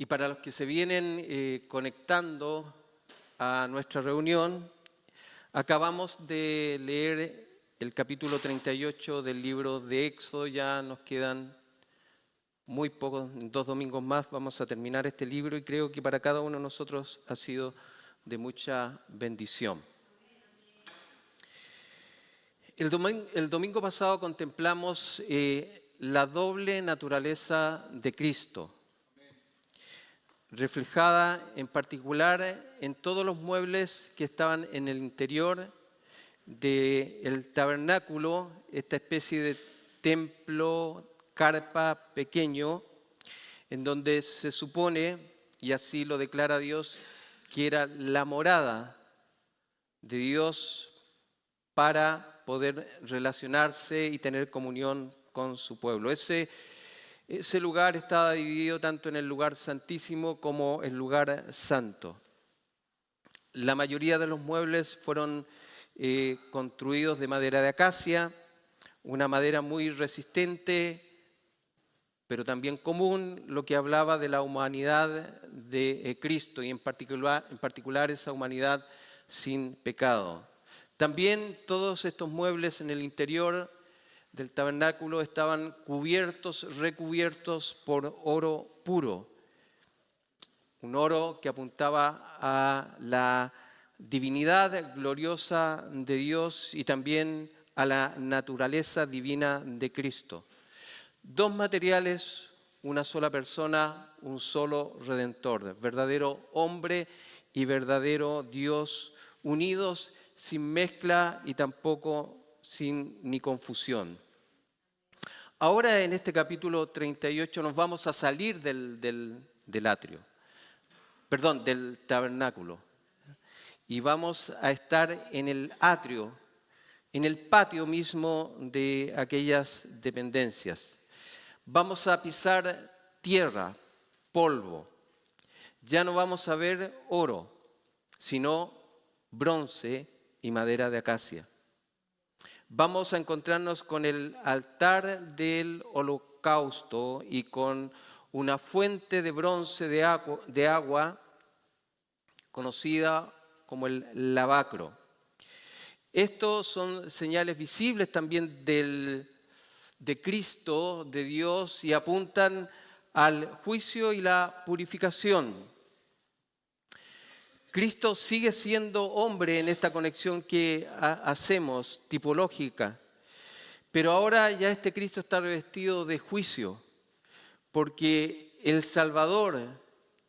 Y para los que se vienen conectando a nuestra reunión, acabamos de leer el capítulo 38 del libro de Éxodo. Ya nos quedan muy pocos, 2 domingos más vamos a terminar este libro y creo que para cada uno de nosotros ha sido de mucha bendición. El domingo pasado contemplamos la doble naturaleza de Cristo, reflejada en particular en todos los muebles que estaban en el interior del tabernáculo, esta especie de templo, carpa pequeño, en donde se supone, y así lo declara Dios, que era la morada de Dios para poder relacionarse y tener comunión con su pueblo. Ese lugar estaba dividido tanto en el lugar santísimo como el lugar santo. La mayoría de los muebles fueron construidos de madera de acacia, una madera muy resistente, pero también común, lo que hablaba de la humanidad de Cristo y en particular esa humanidad sin pecado. También todos estos muebles en el interior del tabernáculo estaban recubiertos por oro puro, un oro que apuntaba a la divinidad gloriosa de Dios y también a la naturaleza divina de Cristo. 2 materiales, una sola persona, un solo Redentor, verdadero hombre y verdadero Dios, unidos sin mezcla y tampoco sin ni confusión. Ahora en este capítulo 38 nos vamos a salir del tabernáculo, y vamos a estar en el atrio, en el patio mismo de aquellas dependencias. Vamos a pisar tierra, polvo. Ya no vamos a ver oro, sino bronce y madera de acacia. Vamos a encontrarnos con el altar del holocausto y con una fuente de bronce de agua conocida como el lavacro. Estos son señales visibles también de Cristo, de Dios, y apuntan al juicio y la purificación. Cristo sigue siendo hombre en esta conexión que hacemos, tipológica, pero ahora ya este Cristo está revestido de juicio, porque el Salvador,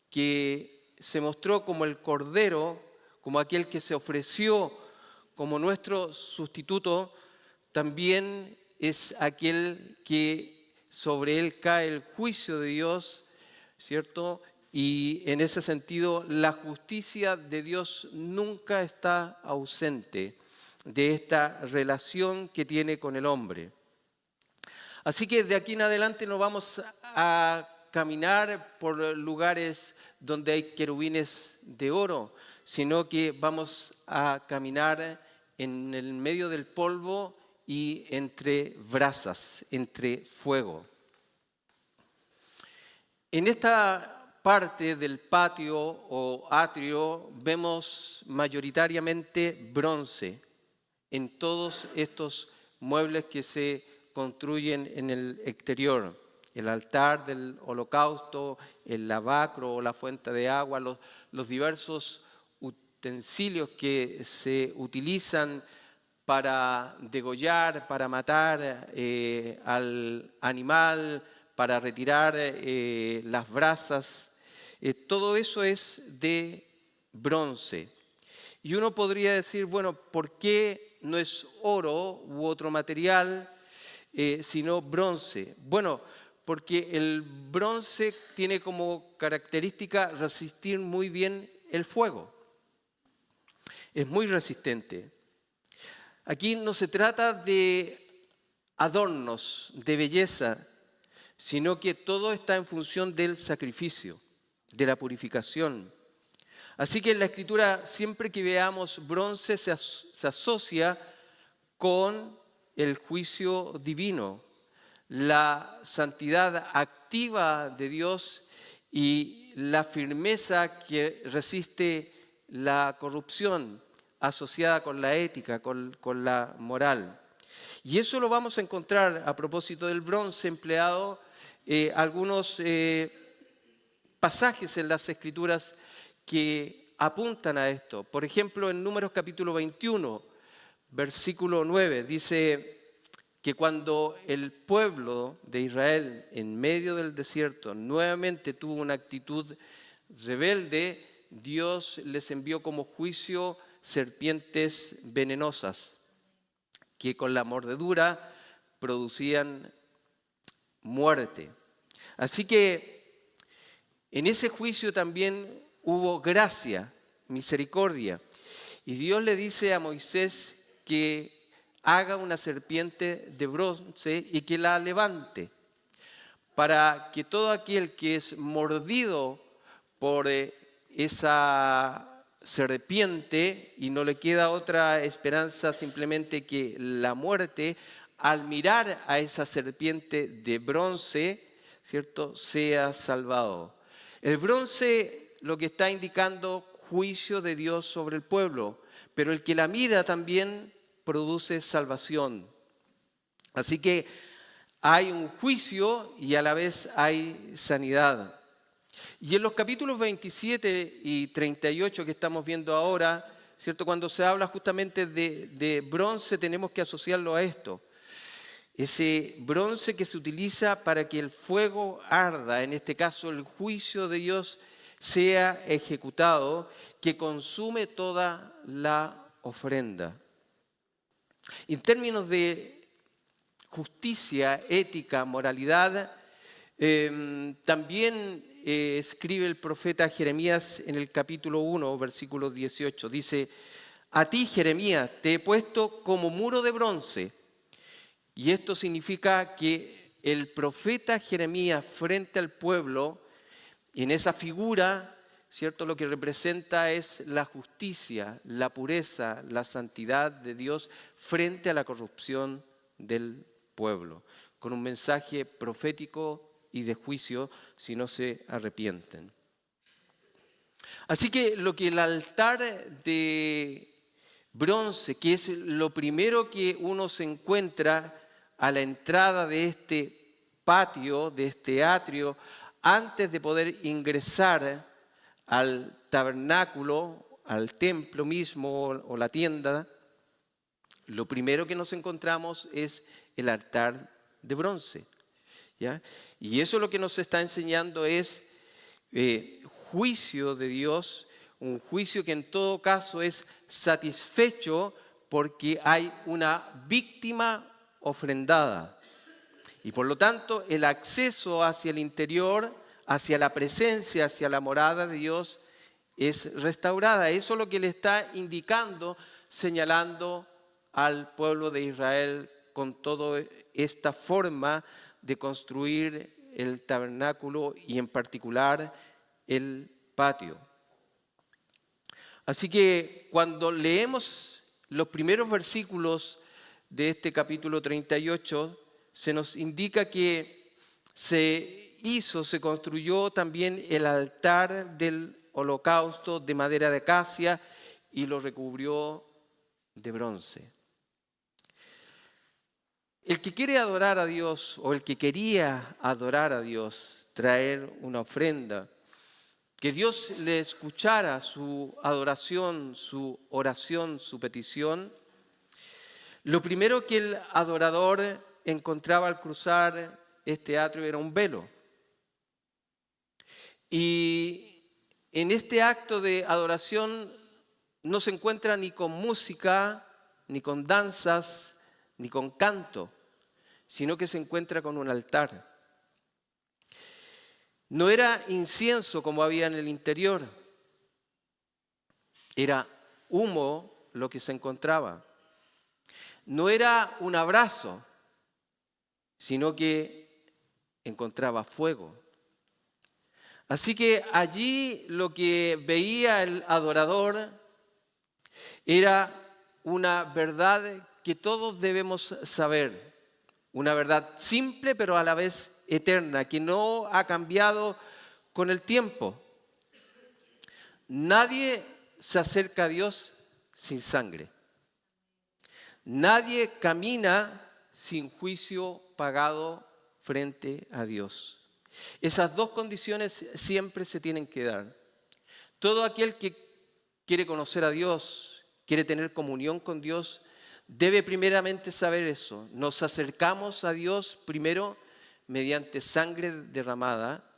que se mostró como el Cordero, como aquel que se ofreció como nuestro sustituto, también es aquel que sobre él cae el juicio de Dios, ¿cierto? Y en ese sentido, la justicia de Dios nunca está ausente de esta relación que tiene con el hombre. Así que de aquí en adelante no vamos a caminar por lugares donde hay querubines de oro, sino que vamos a caminar en el medio del polvo y entre brasas, entre fuego. En esta parte del patio o atrio vemos mayoritariamente bronce en todos estos muebles que se construyen en el exterior. El altar del holocausto, el lavacro o la fuente de agua, los diversos utensilios que se utilizan para degollar, para matar al animal, para retirar las brasas. Todo eso es de bronce. Y uno podría decir, bueno, ¿por qué no es oro u otro material, sino bronce? Bueno, porque el bronce tiene como característica resistir muy bien el fuego. Es muy resistente. Aquí no se trata de adornos, de belleza, sino que todo está en función del sacrificio, de la purificación. Así que en la Escritura, siempre que veamos bronce, se asocia con el juicio divino, la santidad activa de Dios y la firmeza que resiste la corrupción asociada con la ética, con la moral. Y eso lo vamos a encontrar a propósito del bronce empleado, algunos pasajes en las Escrituras que apuntan a esto. Por ejemplo, en Números capítulo 21, versículo 9, dice que cuando el pueblo de Israel en medio del desierto nuevamente tuvo una actitud rebelde, Dios les envió como juicio serpientes venenosas que con la mordedura producían muerte. Así que en ese juicio también hubo gracia, misericordia. Y Dios le dice a Moisés que haga una serpiente de bronce y que la levante, para que todo aquel que es mordido por esa serpiente y no le queda otra esperanza simplemente que la muerte, al mirar a esa serpiente de bronce, ¿cierto?, sea salvado. El bronce lo que está indicando juicio de Dios sobre el pueblo, pero el que la mira también produce salvación. Así que hay un juicio y a la vez hay sanidad. Y en los capítulos 27 y 38 que estamos viendo ahora, ¿cierto?, cuando se habla justamente de bronce, tenemos que asociarlo a esto. Ese bronce que se utiliza para que el fuego arda, en este caso el juicio de Dios sea ejecutado, que consume toda la ofrenda. En términos de justicia, ética, moralidad, también escribe el profeta Jeremías en el capítulo 1, versículo 18. Dice, a ti, Jeremías, te he puesto como muro de bronce. Y esto significa que el profeta Jeremías frente al pueblo, en esa figura, ¿cierto?, lo que representa es la justicia, la pureza, la santidad de Dios frente a la corrupción del pueblo, con un mensaje profético y de juicio si no se arrepienten. Así que lo que el altar de bronce, que es lo primero que uno se encuentra a la entrada de este patio, de este atrio, antes de poder ingresar al tabernáculo, al templo mismo o la tienda, lo primero que nos encontramos es el altar de bronce. ¿Ya? Y eso lo que nos está enseñando es juicio de Dios, un juicio que en todo caso es satisfecho porque hay una víctima ofrendada. Y por lo tanto el acceso hacia el interior, hacia la presencia, hacia la morada de Dios es restaurada. Eso es lo que le está indicando, señalando al pueblo de Israel con toda esta forma de construir el tabernáculo y en particular el patio. Así que cuando leemos los primeros versículos de este capítulo 38, se nos indica que se construyó también el altar del holocausto de madera de acacia y lo recubrió de bronce. El que quiere adorar a Dios o el que quería adorar a Dios, traer una ofrenda, que Dios le escuchara su adoración, su oración, su petición, lo primero que el adorador encontraba al cruzar este atrio era un velo. Y en este acto de adoración no se encuentra ni con música, ni con danzas, ni con canto, sino que se encuentra con un altar. No era incienso como había en el interior, era humo lo que se encontraba. No era un abrazo, sino que encontraba fuego. Así que allí lo que veía el adorador era una verdad que todos debemos saber, una verdad simple pero a la vez eterna, que no ha cambiado con el tiempo. Nadie se acerca a Dios sin sangre. Nadie camina sin juicio pagado frente a Dios. Esas dos condiciones siempre se tienen que dar. Todo aquel que quiere conocer a Dios, quiere tener comunión con Dios, debe primeramente saber eso. Nos acercamos a Dios primero mediante sangre derramada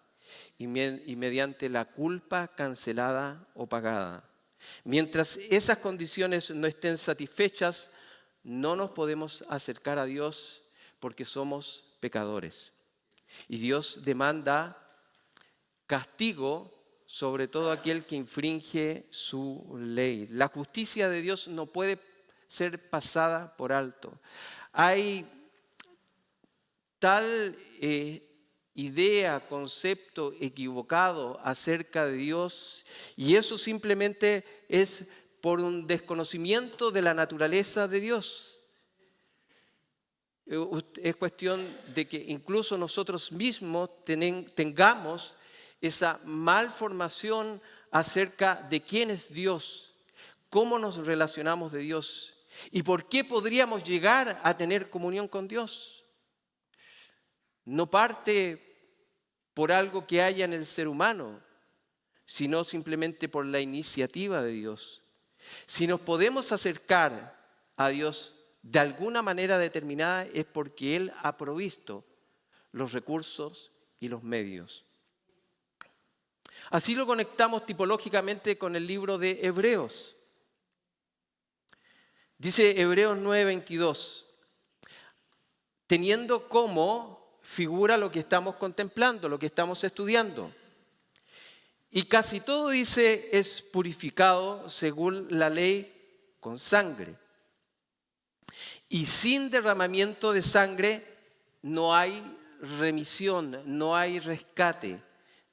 y mediante la culpa cancelada o pagada. Mientras esas condiciones no estén satisfechas, no nos podemos acercar a Dios porque somos pecadores. Y Dios demanda castigo sobre todo aquel que infringe su ley. La justicia de Dios no puede ser pasada por alto. Hay tal idea, concepto equivocado acerca de Dios, y eso simplemente es por un desconocimiento de la naturaleza de Dios. Es cuestión de que incluso nosotros mismos tengamos esa malformación acerca de quién es Dios, cómo nos relacionamos de Dios y por qué podríamos llegar a tener comunión con Dios. No parte por algo que haya en el ser humano, sino simplemente por la iniciativa de Dios. Si nos podemos acercar a Dios de alguna manera determinada es porque Él ha provisto los recursos y los medios. Así lo conectamos tipológicamente con el libro de Hebreos. Dice Hebreos 9:22, teniendo como figura lo que estamos contemplando, lo que estamos estudiando. Y casi todo dice es purificado según la ley con sangre. Y sin derramamiento de sangre no hay remisión, no hay rescate,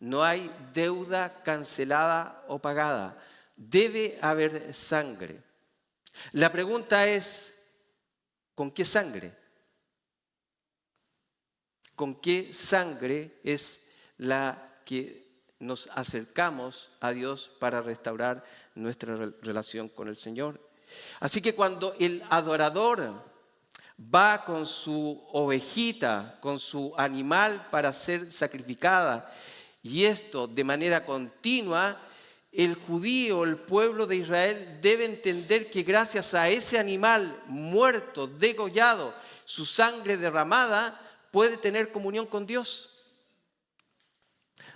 no hay deuda cancelada o pagada. Debe haber sangre. La pregunta es, ¿con qué sangre? ¿Con qué sangre es la que nos acercamos a Dios para restaurar nuestra relación con el Señor? Así que cuando el adorador va con su ovejita, con su animal para ser sacrificada, y esto de manera continua, el judío, el pueblo de Israel debe entender que gracias a ese animal muerto, degollado, su sangre derramada, puede tener comunión con Dios.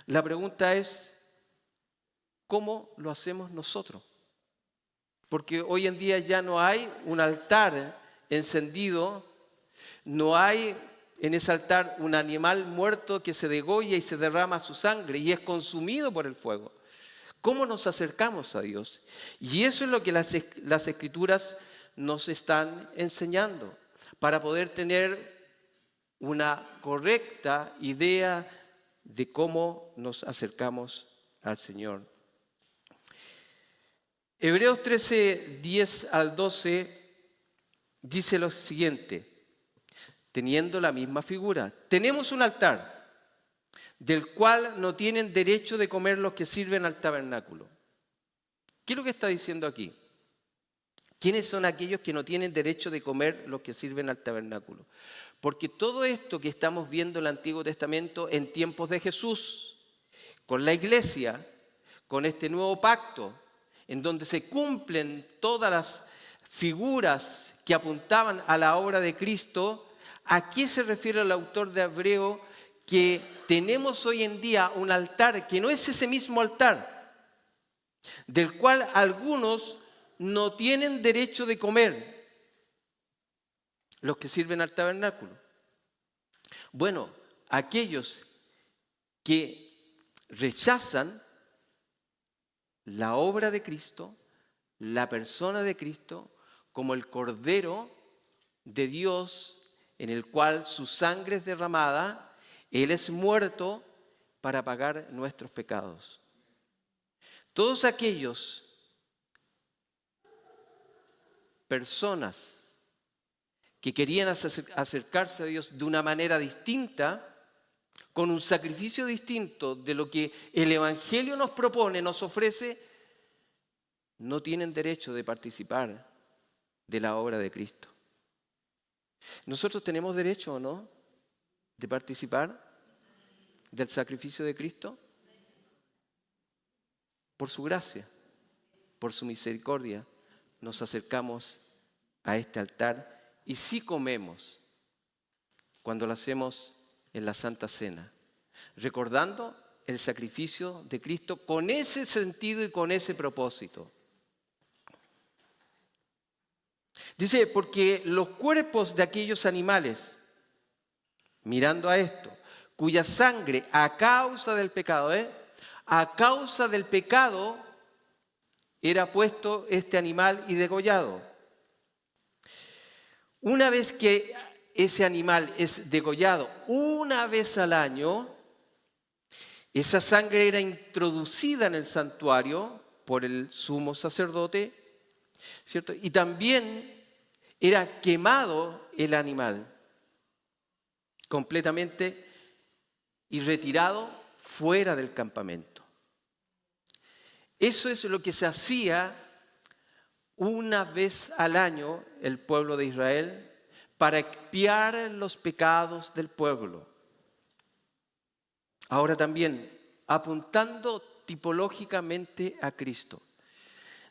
La pregunta es, ¿cómo lo hacemos nosotros? Porque hoy en día ya no hay un altar encendido, no hay en ese altar un animal muerto que se degolla y se derrama su sangre y es consumido por el fuego. ¿Cómo nos acercamos a Dios? Y eso es lo que las Escrituras nos están enseñando para poder tener una correcta idea de cómo nos acercamos al Señor. Hebreos 13, 10 al 12 dice lo siguiente, teniendo la misma figura. Tenemos un altar del cual no tienen derecho de comer los que sirven al tabernáculo. ¿Qué es lo que está diciendo aquí? ¿Quiénes son aquellos que no tienen derecho de comer los que sirven al tabernáculo? Porque todo esto que estamos viendo en el Antiguo Testamento en tiempos de Jesús, con la iglesia, con este nuevo pacto, en donde se cumplen todas las figuras que apuntaban a la obra de Cristo, ¿a qué se refiere el autor de Hebreo que tenemos hoy en día un altar que no es ese mismo altar, del cual algunos no tienen derecho de comer, los que sirven al tabernáculo? Bueno, aquellos que rechazan la obra de Cristo, la persona de Cristo, como el Cordero de Dios, en el cual su sangre es derramada, Él es muerto para pagar nuestros pecados. Todos aquellos personas que querían acercarse a Dios de una manera distinta, con un sacrificio distinto de lo que el Evangelio nos propone, nos ofrece, no tienen derecho de participar de la obra de Cristo. ¿Nosotros tenemos derecho o no de participar del sacrificio de Cristo? Por su gracia, por su misericordia, nos acercamos a este altar y sí comemos cuando lo hacemos en la Santa Cena, recordando el sacrificio de Cristo con ese sentido y con ese propósito. Dice, porque los cuerpos de aquellos animales, mirando a esto, cuya sangre a causa del pecado, a causa del pecado era puesto este animal y degollado. Una vez que ese animal es degollado, una vez al año, esa sangre era introducida en el santuario por el sumo sacerdote, ¿cierto? Y también era quemado el animal completamente y retirado fuera del campamento. Eso es lo que se hacía una vez al año el pueblo de Israel para expiar los pecados del pueblo. Ahora también, apuntando tipológicamente a Cristo,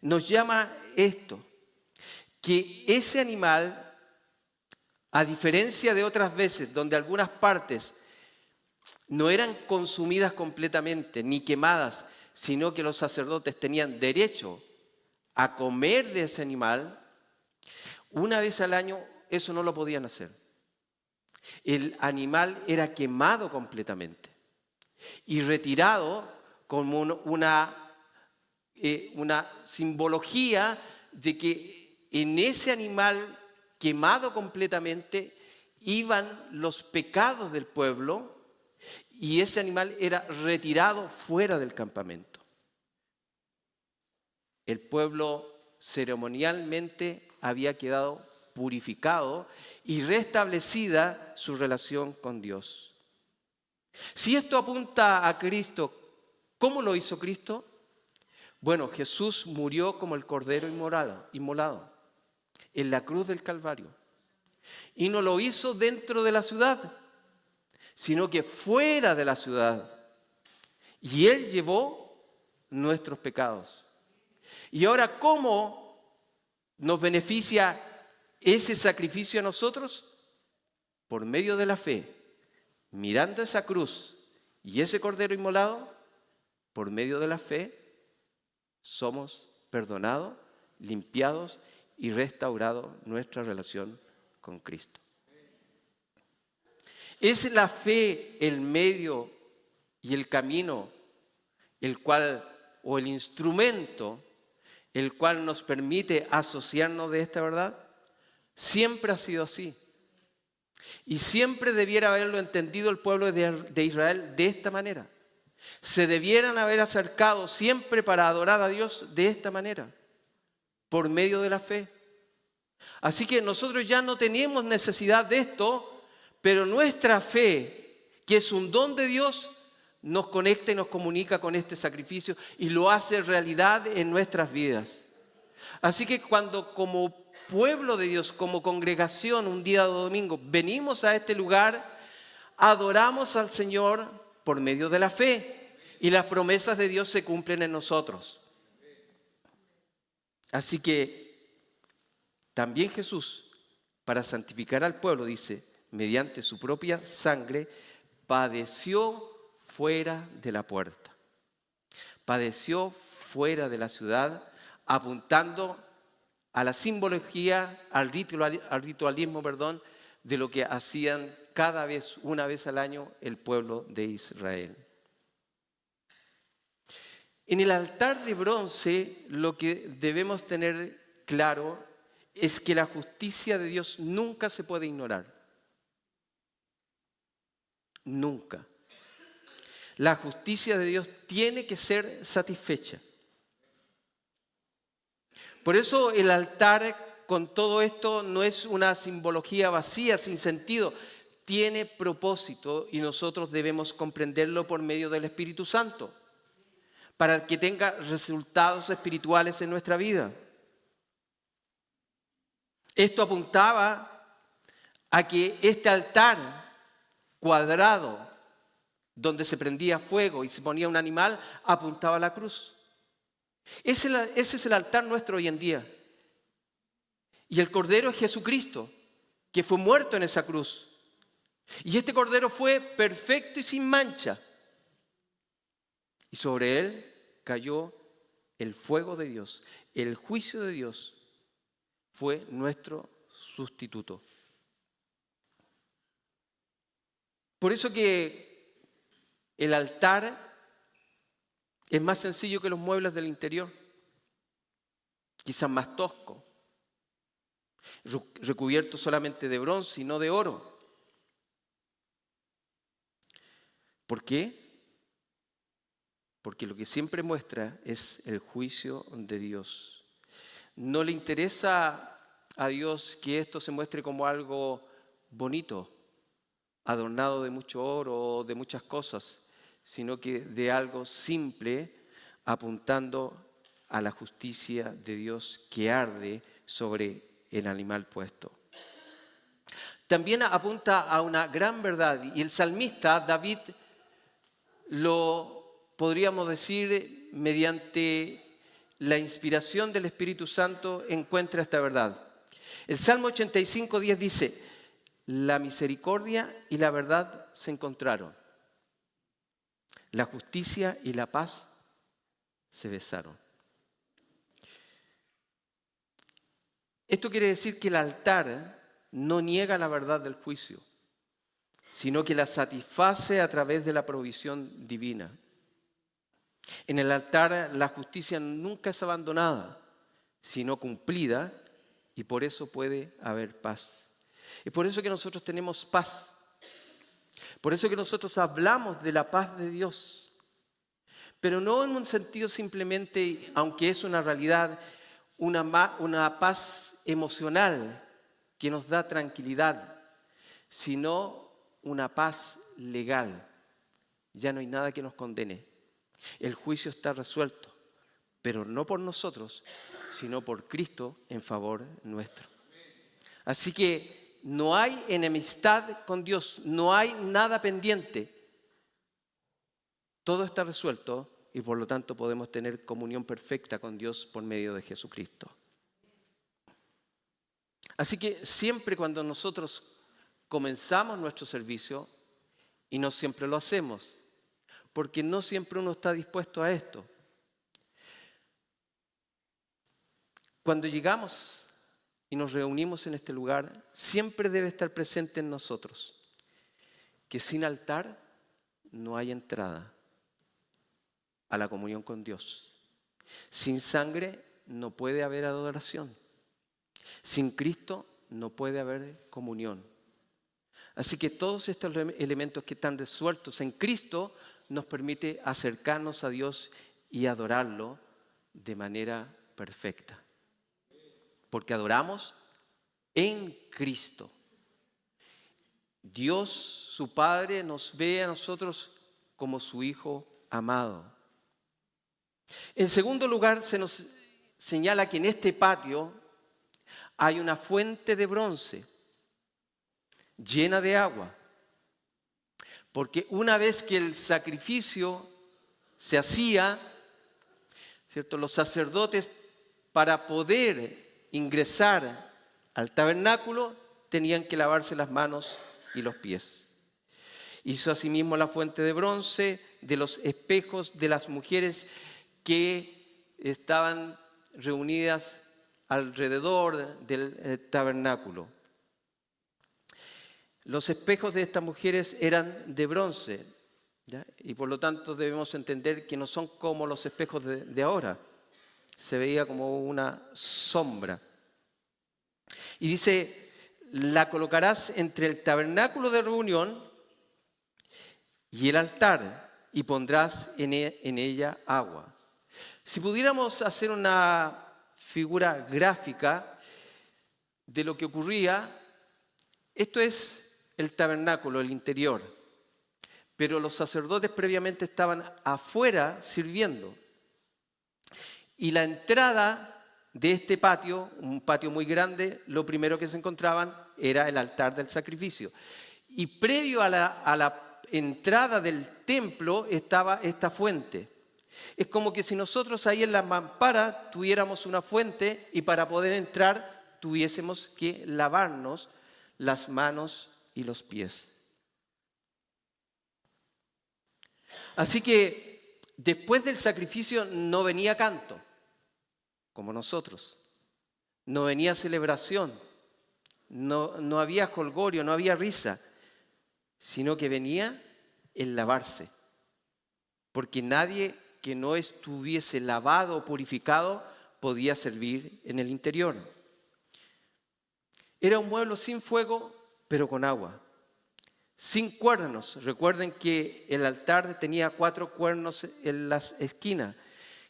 nos llama esto, que ese animal, a diferencia de otras veces donde algunas partes no eran consumidas completamente ni quemadas, sino que los sacerdotes tenían derecho a comer de ese animal, una vez al año eso no lo podían hacer. El animal era quemado completamente y retirado como una simbología de que en ese animal quemado completamente iban los pecados del pueblo y ese animal era retirado fuera del campamento. El pueblo ceremonialmente había quedado purificado y restablecida su relación con Dios. Si esto apunta a Cristo, ¿cómo lo hizo Cristo? Bueno, Jesús murió como el cordero inmolado en la cruz del Calvario. Y no lo hizo dentro de la ciudad, sino que fuera de la ciudad. Y Él llevó nuestros pecados. Y ahora, ¿cómo nos beneficia ese sacrificio a nosotros? Por medio de la fe, mirando esa cruz y ese cordero inmolado, por medio de la fe, somos perdonados, limpiados y restaurados nuestra relación con Cristo. Es la fe el medio y el camino, el cual, o el instrumento, el cual nos permite asociarnos de esta verdad. Siempre ha sido así. Y siempre debiera haberlo entendido el pueblo de Israel de esta manera. Se debieran haber acercado siempre para adorar a Dios de esta manera, por medio de la fe. Así que nosotros ya no tenemos necesidad de esto, pero nuestra fe, que es un don de Dios, nos conecta y nos comunica con este sacrificio y lo hace realidad en nuestras vidas. Así que cuando como pueblo de Dios, como congregación, un día de domingo, venimos a este lugar, adoramos al Señor por medio de la fe y las promesas de Dios se cumplen en nosotros. Así que también Jesús, para santificar al pueblo, dice, mediante su propia sangre, padeció fuera de la puerta. Padeció fuera de la ciudad, apuntando a la simbología, al ritualismo, de lo que hacían una vez al año, el pueblo de Israel. En el altar de bronce, lo que debemos tener claro es que la justicia de Dios nunca se puede ignorar. Nunca. La justicia de Dios tiene que ser satisfecha. Por eso el altar con todo esto no es una simbología vacía, sin sentido. tiene propósito y nosotros debemos comprenderlo por medio del Espíritu Santo, para que tenga resultados espirituales en nuestra vida. Esto apuntaba a que este altar cuadrado, donde se prendía fuego y se ponía un animal, apuntaba a la cruz. Ese es el altar nuestro hoy en día. Y el Cordero es Jesucristo, que fue muerto en esa cruz. Y este Cordero fue perfecto y sin mancha. Y sobre él cayó el fuego de Dios. El juicio de Dios fue nuestro sustituto. Por eso que el altar es más sencillo que los muebles del interior. Quizás más tosco. Recubierto solamente de bronce y no de oro. ¿Por qué? Porque lo que siempre muestra es el juicio de Dios. No le interesa a Dios que esto se muestre como algo bonito, adornado de mucho oro o de muchas cosas, sino que de algo simple, apuntando a la justicia de Dios que arde sobre el animal puesto. También apunta a una gran verdad, y el salmista David lo podríamos decir mediante la inspiración del Espíritu Santo encuentra esta verdad. El Salmo 85:10 dice: la misericordia y la verdad se encontraron. La justicia y la paz se besaron. Esto quiere decir que el altar no niega la verdad del juicio, sino que la satisface a través de la provisión divina. En el altar la justicia nunca es abandonada, sino cumplida, y por eso puede haber paz. Es por eso que nosotros tenemos paz. Por eso que nosotros hablamos de la paz de Dios. Pero no en un sentido simplemente, aunque es una realidad, una paz emocional que nos da tranquilidad, sino una paz legal. Ya no hay nada que nos condene. El juicio está resuelto, pero no por nosotros, sino por Cristo en favor nuestro. Así que no hay enemistad con Dios, no hay nada pendiente. Todo está resuelto y por lo tanto podemos tener comunión perfecta con Dios por medio de Jesucristo. Así que siempre cuando nosotros comenzamos nuestro servicio, y no siempre lo hacemos, porque no siempre uno está dispuesto a esto. Cuando llegamos y nos reunimos en este lugar, siempre debe estar presente en nosotros que sin altar no hay entrada a la comunión con Dios. Sin sangre no puede haber adoración. Sin Cristo no puede haber comunión. Así que todos estos elementos que están resueltos en Cristo nos permite acercarnos a Dios y adorarlo de manera perfecta. Porque adoramos en Cristo. Dios, su Padre, nos ve a nosotros como su Hijo amado. En segundo lugar, se nos señala que en este patio hay una fuente de bronce llena de agua. Porque una vez que el sacrificio se hacía, ¿cierto? Los sacerdotes, para poder ingresar al tabernáculo, tenían que lavarse las manos y los pies. Hizo asimismo la fuente de bronce de los espejos de las mujeres que estaban reunidas alrededor del tabernáculo. Los espejos de estas mujeres eran de bronce, ¿ya? Y por lo tanto debemos entender que no son como los espejos de ahora. Se veía como una sombra. Y dice: la colocarás entre el tabernáculo de reunión y el altar, y pondrás en ella agua. Si pudiéramos hacer una figura gráfica de lo que ocurría, esto es el tabernáculo, el interior, pero los sacerdotes previamente estaban afuera sirviendo. Y la entrada de este patio, un patio muy grande, lo primero que se encontraban era el altar del sacrificio. Y previo a la entrada del templo estaba esta fuente. Es como que si nosotros ahí en la mampara tuviéramos una fuente y para poder entrar tuviésemos que lavarnos las manos y los pies. Así que después del sacrificio no venía canto, como nosotros. No venía celebración, no había jolgorio, no había risa, sino que venía el lavarse. Porque nadie que no estuviese lavado o purificado podía servir en el interior. Era un mueble sin fuego, pero con agua. Sin cuernos. Recuerden que el altar tenía 4 cuernos en las esquinas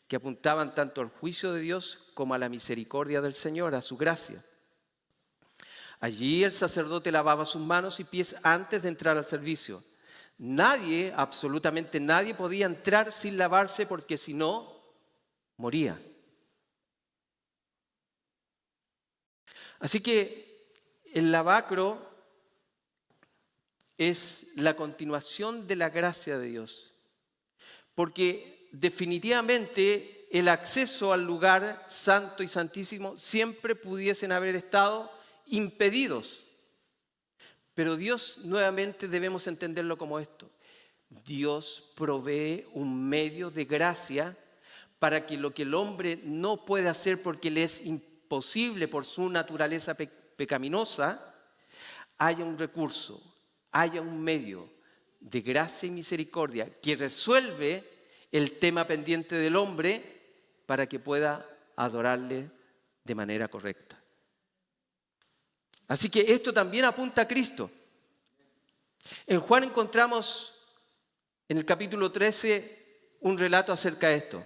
que apuntaban tanto al juicio de Dios como a la misericordia del Señor, a su gracia. Allí el sacerdote lavaba sus manos y pies antes de entrar al servicio. Nadie, absolutamente nadie, podía entrar sin lavarse porque si no, moría. Así que el lavacro es la continuación de la gracia de Dios. Porque definitivamente el acceso al lugar santo y santísimo siempre pudiesen haber estado impedidos. Pero Dios, nuevamente debemos entenderlo como esto. Dios provee un medio de gracia para que lo que el hombre no puede hacer porque le es imposible por su naturaleza pecaminosa, haya un recurso, haya un medio de gracia y misericordia que resuelve el tema pendiente del hombre para que pueda adorarle de manera correcta. Así que esto también apunta a Cristo. En Juan encontramos en el capítulo 13 un relato acerca de esto.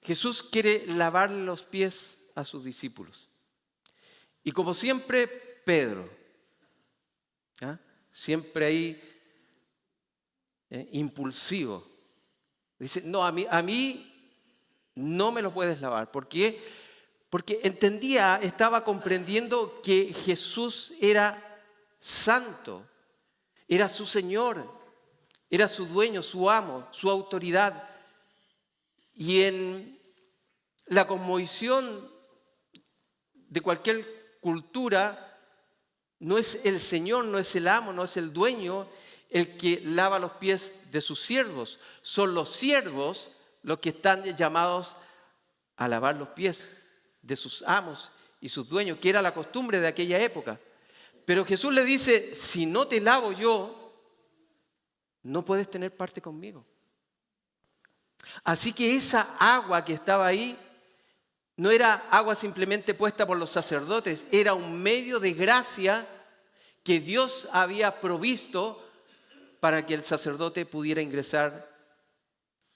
Jesús quiere lavarle los pies a sus discípulos. Y como siempre, Pedro, siempre ahí impulsivo, dice, no, a mí no me lo puedes lavar. ¿Por qué? Porque estaba comprendiendo que Jesús era santo, era su Señor, era su dueño, su amo, su autoridad. Y en la cosmovisión de cualquier cultura, no es el Señor, no es el amo, no es el dueño el que lava los pies de sus siervos. Son los siervos los que están llamados a lavar los pies de sus amos y sus dueños, que era la costumbre de aquella época. Pero Jesús le dice, si no te lavo yo, no puedes tener parte conmigo. Así que esa agua que estaba ahí no era agua simplemente puesta por los sacerdotes, era un medio de gracia que Dios había provisto para que el sacerdote pudiera ingresar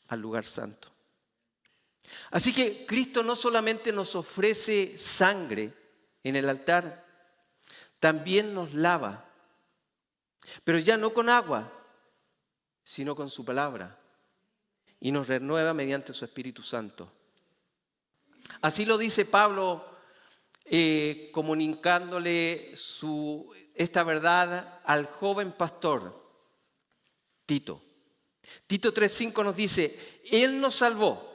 al lugar santo. Así que Cristo no solamente nos ofrece sangre en el altar, también nos lava, pero ya no con agua, sino con su palabra, y nos renueva mediante su Espíritu Santo. Así lo dice Pablo, comunicándole esta verdad al joven pastor Tito. Tito 3:5 nos dice, Él nos salvó.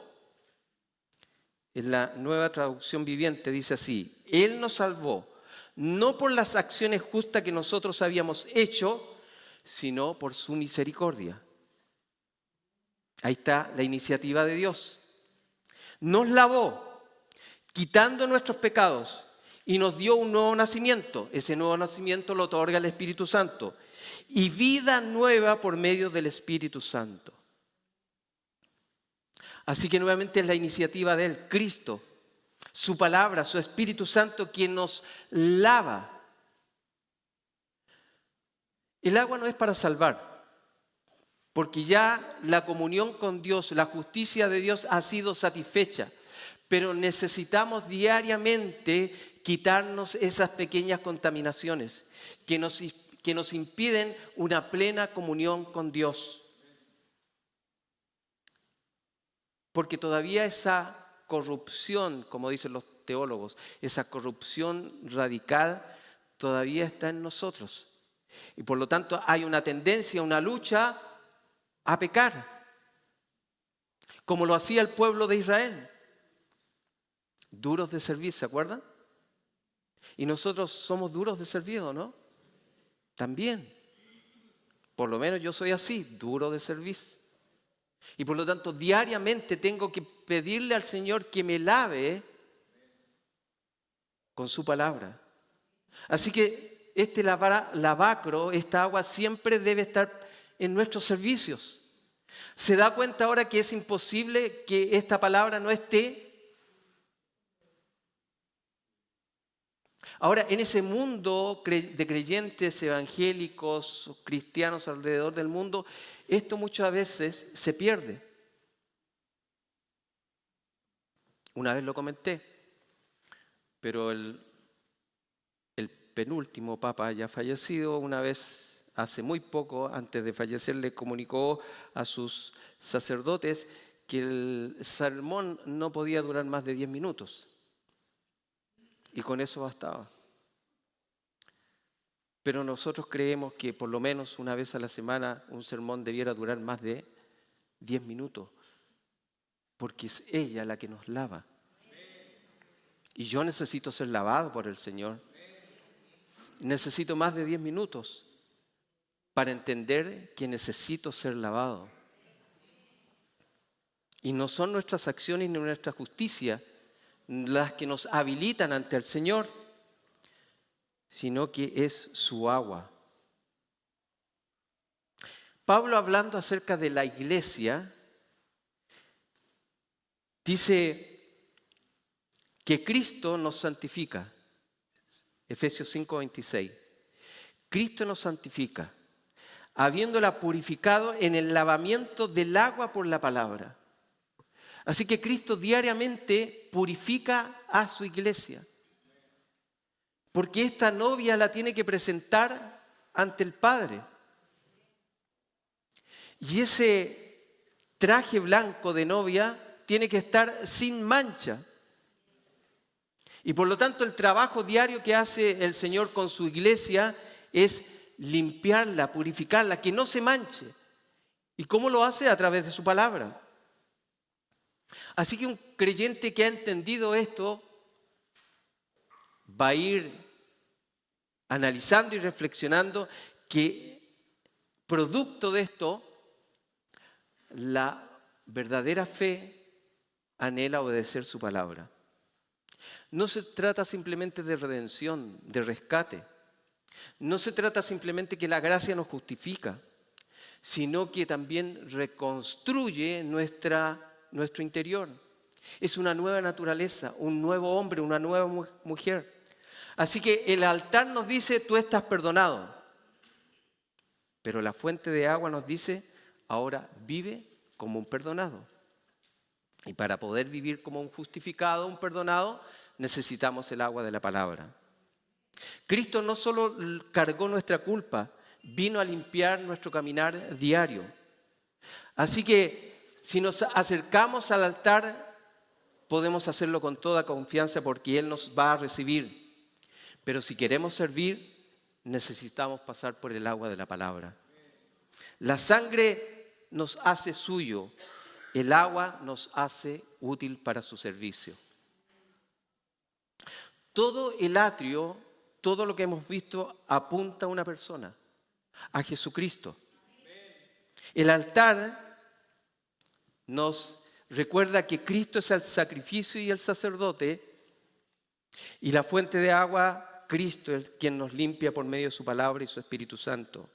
En la Nueva Traducción Viviente dice así, Él nos salvó, no por las acciones justas que nosotros habíamos hecho, sino por su misericordia. Ahí está la iniciativa de Dios. Nos lavó, quitando nuestros pecados, y nos dio un nuevo nacimiento. Ese nuevo nacimiento lo otorga el Espíritu Santo. Y vida nueva por medio del Espíritu Santo. Así que nuevamente es la iniciativa de Él, Cristo, su palabra, su Espíritu Santo, quien nos lava. El agua no es para salvar, porque ya la comunión con Dios, la justicia de Dios ha sido satisfecha, pero necesitamos diariamente quitarnos esas pequeñas contaminaciones que nos impiden una plena comunión con Dios. Porque todavía esa corrupción, como dicen los teólogos, esa corrupción radical todavía está en nosotros. Y por lo tanto hay una tendencia, una lucha a pecar, como lo hacía el pueblo de Israel. Duros de servir, ¿se acuerdan? Y nosotros somos duros de servir, ¿o no? También. Por lo menos yo soy así, duro de servir. Y por lo tanto, diariamente tengo que pedirle al Señor que me lave con su palabra. Así que este lavacro, esta agua siempre debe estar en nuestros servicios. ¿Se da cuenta ahora que es imposible que esta palabra no esté? Ahora, en ese mundo de creyentes evangélicos, cristianos alrededor del mundo, esto muchas veces se pierde. Una vez lo comenté, pero el penúltimo papa ya fallecido, una vez hace muy poco, antes de fallecer, le comunicó a sus sacerdotes que el sermón no podía durar más de 10 minutos. Y con eso bastaba. Pero nosotros creemos que por lo menos una vez a la semana un sermón debiera durar más de 10 minutos. Porque es ella la que nos lava. Y yo necesito ser lavado por el Señor. Necesito más de 10 minutos para entender que necesito ser lavado. Y no son nuestras acciones ni nuestra justicia las que nos habilitan ante el Señor, sino que es su agua. Pablo, hablando acerca de la iglesia, dice que Cristo nos santifica. Efesios 5:26. Cristo nos santifica, habiéndola purificado en el lavamiento del agua por la palabra. Así que Cristo diariamente purifica a su iglesia. Porque esta novia la tiene que presentar ante el Padre. Y ese traje blanco de novia tiene que estar sin mancha. Y por lo tanto el trabajo diario que hace el Señor con su iglesia es limpiarla, purificarla, que no se manche. ¿Y cómo lo hace? A través de su palabra. Así que un creyente que ha entendido esto va a ir analizando y reflexionando que producto de esto, la verdadera fe anhela obedecer su palabra. No se trata simplemente de redención, de rescate. No se trata simplemente que la gracia nos justifica, sino que también reconstruye nuestro interior. Es una nueva naturaleza, un nuevo hombre, una nueva mujer. Así que el altar nos dice, tú estás perdonado. Pero la fuente de agua nos dice, ahora vive como un perdonado. Y para poder vivir como un justificado, un perdonado, necesitamos el agua de la palabra. Cristo no solo cargó nuestra culpa, vino a limpiar nuestro caminar diario. Así que si nos acercamos al altar, podemos hacerlo con toda confianza porque Él nos va a recibir. Pero si queremos servir, necesitamos pasar por el agua de la palabra. La sangre nos hace suyo, el agua nos hace útil para su servicio. Todo el atrio, todo lo que hemos visto apunta a una persona, a Jesucristo. El altar nos recuerda que Cristo es el sacrificio y el sacerdote, y la fuente de agua, Cristo es quien nos limpia por medio de su palabra y su Espíritu Santo.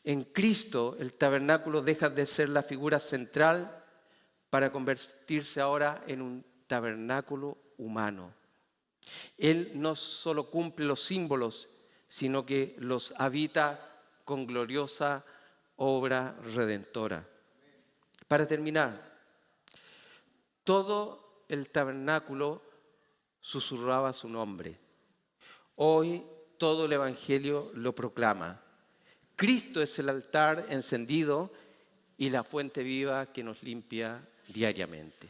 En Cristo el tabernáculo deja de ser la figura central para convertirse ahora en un tabernáculo humano. Él no solo cumple los símbolos, sino que los habita con gloriosa obra redentora. Para terminar, todo el tabernáculo susurraba su nombre. Hoy todo el Evangelio lo proclama. Cristo es el altar encendido y la fuente viva que nos limpia diariamente.